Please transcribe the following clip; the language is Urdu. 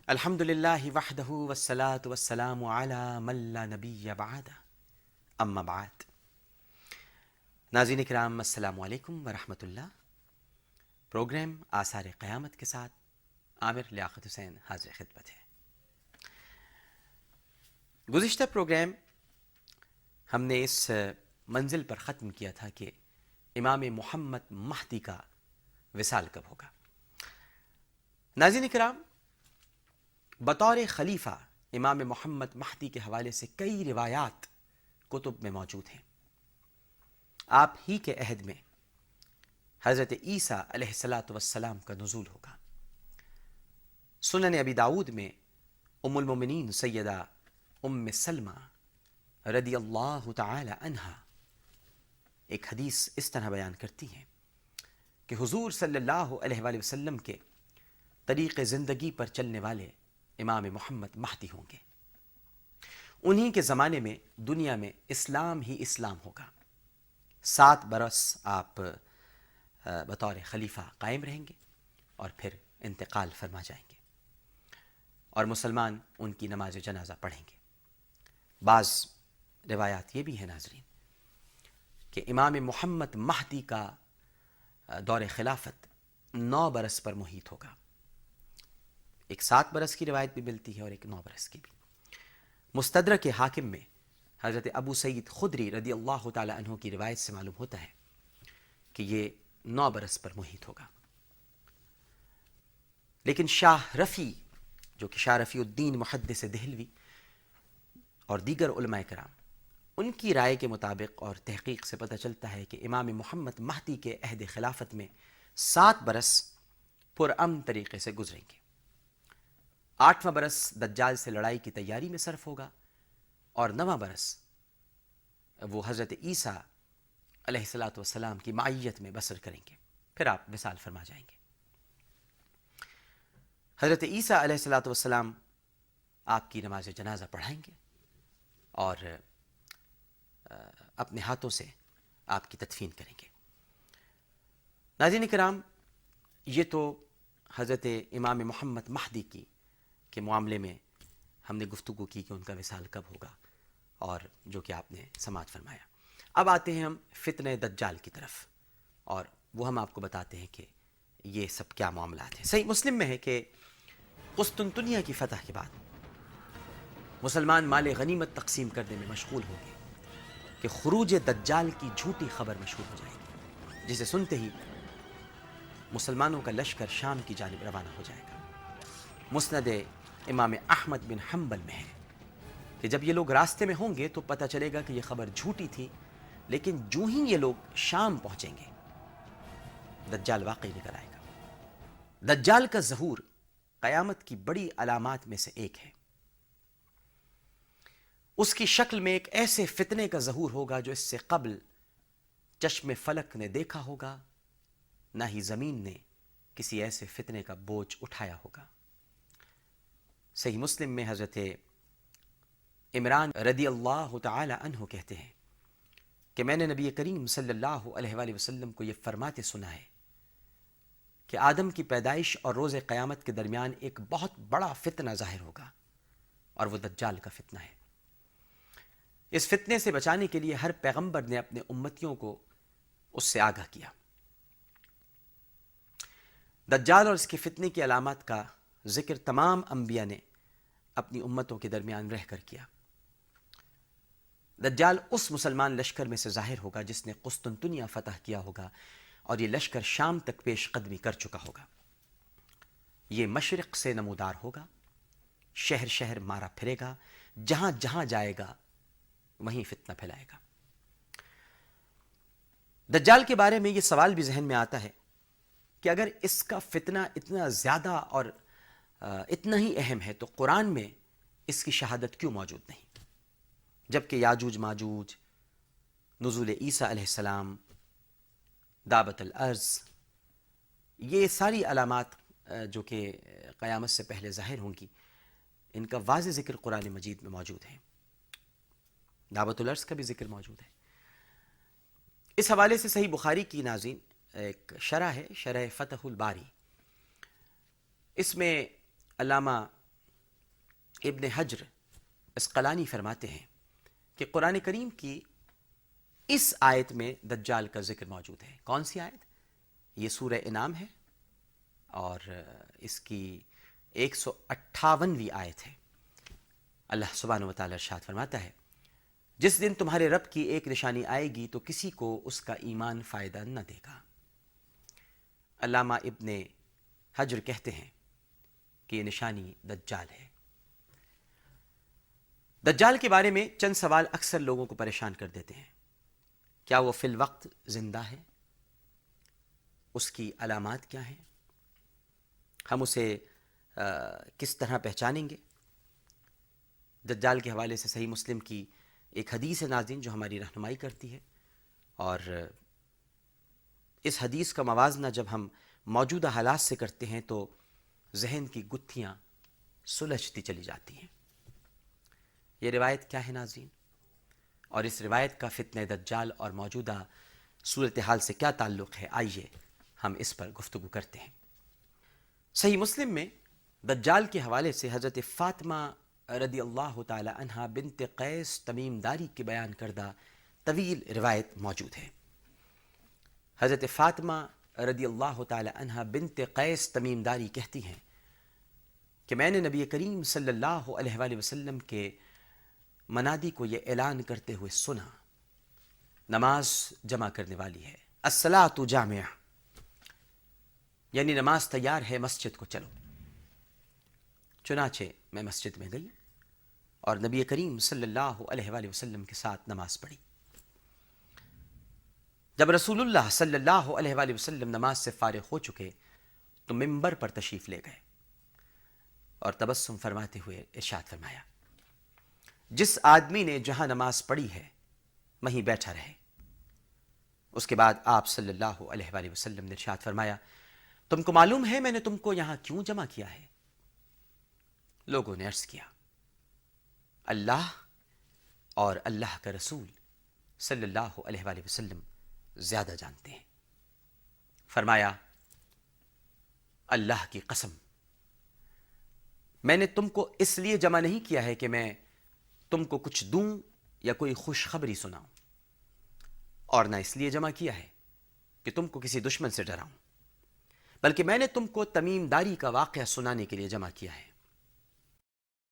الحمد للہ وحدہ والصلاة والسلام علی من لا نبی بعد اما بعد. ناظرین کرام السلام علیکم ورحمۃ اللہ. پروگرام آثار قیامت کے ساتھ عامر لیاقت حسین حاضر خدمت ہے. گزشتہ پروگرام ہم نے اس منزل پر ختم کیا تھا کہ امام محمد مہدی کا وصال کب ہوگا. ناظرین کرام، بطور خلیفہ امام محمد مہدی کے حوالے سے کئی روایات کتب میں موجود ہیں. آپ ہی کے عہد میں حضرت عیسیٰ علیہ السلام کا نزول ہوگا. سنن ابی داود میں ام المومنین سیدہ ام سلمہ رضی اللہ تعالی عنہا ایک حدیث اس طرح بیان کرتی ہیں کہ حضور صلی اللہ علیہ وآلہ وسلم کے طریق زندگی پر چلنے والے امام محمد مہدی ہوں گے. انہی کے زمانے میں دنیا میں اسلام ہی اسلام ہوگا. 7 برس آپ بطور خلیفہ قائم رہیں گے اور پھر انتقال فرما جائیں گے اور مسلمان ان کی نماز جنازہ پڑھیں گے. بعض روایات یہ بھی ہیں ناظرین کہ امام محمد مہدی کا دور خلافت 9 برس پر محیط ہوگا. ایک 7 برس کی روایت بھی ملتی ہے اور ایک 9 برس کی بھی. مستدرک حاکم میں حضرت ابو سعید خدری رضی اللہ تعالی عنہ کی روایت سے معلوم ہوتا ہے کہ یہ 9 برس پر محیط ہوگا. لیکن شاہ رفیع، جو کہ شاہ رفیع الدین محدث دہلوی اور دیگر علماء کرام، ان کی رائے کے مطابق اور تحقیق سے پتہ چلتا ہے کہ امام محمد مہدی کے عہد خلافت میں 7 برس پرامن طریقے سے گزریں گے. 8واں برس دجال سے لڑائی کی تیاری میں صرف ہوگا اور 9واں برس وہ حضرت عیسیٰ علیہ السلام کی معیت میں بسر کریں گے. پھر آپ وصال فرما جائیں گے. حضرت عیسیٰ علیہ السلام آپ کی نماز جنازہ پڑھائیں گے اور اپنے ہاتھوں سے آپ کی تدفین کریں گے. ناظرین کرام، یہ تو حضرت امام محمد مہدی کی کے معاملے میں ہم نے گفتگو کی کہ ان کا وصال کب ہوگا اور جو کہ آپ نے سماعت فرمایا. اب آتے ہیں ہم فتنہ دجال کی طرف اور وہ ہم آپ کو بتاتے ہیں کہ یہ سب کیا معاملات ہیں. صحیح مسلم میں ہے کہ قسطنطنیہ کی فتح کے بعد مسلمان مال غنیمت تقسیم کرنے میں مشغول ہوں گے کہ خروج دجال کی جھوٹی خبر مشہور ہو جائے گی، جسے سنتے ہی مسلمانوں کا لشکر شام کی جانب روانہ ہو جائے گا. مسند امام احمد بن حنبل میں ہے کہ جب یہ لوگ راستے میں ہوں گے تو پتہ چلے گا کہ یہ خبر جھوٹی تھی، لیکن جو ہی یہ لوگ شام پہنچیں گے دجال واقعی نکل آئے گا. دجال کا ظہور قیامت کی بڑی علامات میں سے ایک ہے. اس کی شکل میں ایک ایسے فتنے کا ظہور ہوگا جو اس سے قبل چشم فلک نے دیکھا ہوگا، نہ ہی زمین نے کسی ایسے فتنے کا بوجھ اٹھایا ہوگا. صحیح مسلم میں حضرت عمران رضی اللہ تعالی عنہ کہتے ہیں کہ میں نے نبی کریم صلی اللہ علیہ وآلہ وسلم کو یہ فرماتے سنا ہے کہ آدم کی پیدائش اور روز قیامت کے درمیان ایک بہت بڑا فتنہ ظاہر ہوگا اور وہ دجال کا فتنہ ہے. اس فتنے سے بچانے کے لیے ہر پیغمبر نے اپنے امتیوں کو اس سے آگاہ کیا. دجال اور اس کے فتنے کی علامات کا ذکر تمام انبیاء نے اپنی امتوں کے درمیان رہ کر کیا. دجال اس مسلمان لشکر میں سے ظاہر ہوگا جس نے قسطنطنیہ فتح کیا ہوگا اور یہ لشکر شام تک پیش قدمی کر چکا ہوگا. یہ مشرق سے نمودار ہوگا، شہر شہر مارا پھرے گا، جہاں جہاں جائے گا وہیں فتنہ پھیلائے گا. دجال کے بارے میں یہ سوال بھی ذہن میں آتا ہے کہ اگر اس کا فتنہ اتنا زیادہ اور اتنا ہی اہم ہے تو قرآن میں اس کی شہادت کیوں موجود نہیں، جبکہ یاجوج ماجوج، نزول عیسیٰ علیہ السلام، دعوت الارض، یہ ساری علامات جو کہ قیامت سے پہلے ظاہر ہوں گی، ان کا واضح ذکر قرآن مجید میں موجود ہے. دعوت الارض کا بھی ذکر موجود ہے. اس حوالے سے صحیح بخاری کی ناظرین ایک شرح ہے، شرح فتح الباری. اس میں علامہ ابن حجر اسقلانی فرماتے ہیں کہ قرآن کریم کی اس آیت میں دجال کا ذکر موجود ہے۔ کون سی آیت؟ یہ سورہ انعام ہے اور اس کی 158ویں آیت ہے۔ اللہ سبحانہ وتعالی ارشاد فرماتا ہے، جس دن تمہارے رب کی ایک نشانی آئے گی تو کسی کو اس کا ایمان فائدہ نہ دے گا۔ علامہ ابن حجر کہتے ہیں کہ یہ نشانی دجال ہے۔ دجال کے بارے میں چند سوال اکثر لوگوں کو پریشان کر دیتے ہیں۔ کیا وہ فی الوقت زندہ ہے؟ اس کی علامات کیا ہیں؟ ہم اسے کس طرح پہچانیں گے؟ دجال کے حوالے سے صحیح مسلم کی ایک حدیث ہے ناظرین جو ہماری رہنمائی کرتی ہے، اور اس حدیث کا موازنہ جب ہم موجودہ حالات سے کرتے ہیں تو ذہن کی گتھیاں سلجھتی چلی جاتی ہیں۔ یہ روایت کیا ہے ناظرین؟ اور اس روایت کا فتنہ دجال اور موجودہ صورتحال سے کیا تعلق ہے؟ آئیے ہم اس پر گفتگو کرتے ہیں۔ صحیح مسلم میں دجال کے حوالے سے حضرت فاطمہ رضی اللہ تعالی عنہا بنت قیس تمیم داری کے بیان کردہ طویل روایت موجود ہے۔ حضرت فاطمہ رضی اللہ تعالی عنہا بنت قیس تمیم داری کہتی ہیں کہ میں نے نبی کریم صلی اللہ علیہ وآلہ وسلم کے منادی کو یہ اعلان کرتے ہوئے سنا، نماز جمع کرنے والی ہے، الصلاۃ جامعہ، یعنی نماز تیار ہے، مسجد کو چلو۔ چنانچہ میں مسجد میں گئی اور نبی کریم صلی اللہ علیہ وآلہ وسلم کے ساتھ نماز پڑھی۔ جب رسول اللہ صلی اللہ علیہ وآلہ وسلم نماز سے فارغ ہو چکے تو منبر پر تشریف لے گئے اور تبسم فرماتے ہوئے ارشاد فرمایا، جس آدمی نے جہاں نماز پڑھی ہے وہیں بیٹھا رہے۔ اس کے بعد آپ صلی اللہ علیہ وآلہ وسلم نے ارشاد فرمایا، تم کو معلوم ہے میں نے تم کو یہاں کیوں جمع کیا ہے؟ لوگوں نے عرض کیا، اللہ اور اللہ کا رسول صلی اللہ علیہ وآلہ وسلم زیادہ جانتے ہیں۔ فرمایا، اللہ کی قسم، میں نے تم کو اس لیے جمع نہیں کیا ہے کہ میں تم کو کچھ دوں یا کوئی خوشخبری سناؤں، اور نہ اس لیے جمع کیا ہے کہ تم کو کسی دشمن سے ڈراؤں، بلکہ میں نے تم کو تمیم داری کا واقعہ سنانے کے لیے جمع کیا ہے۔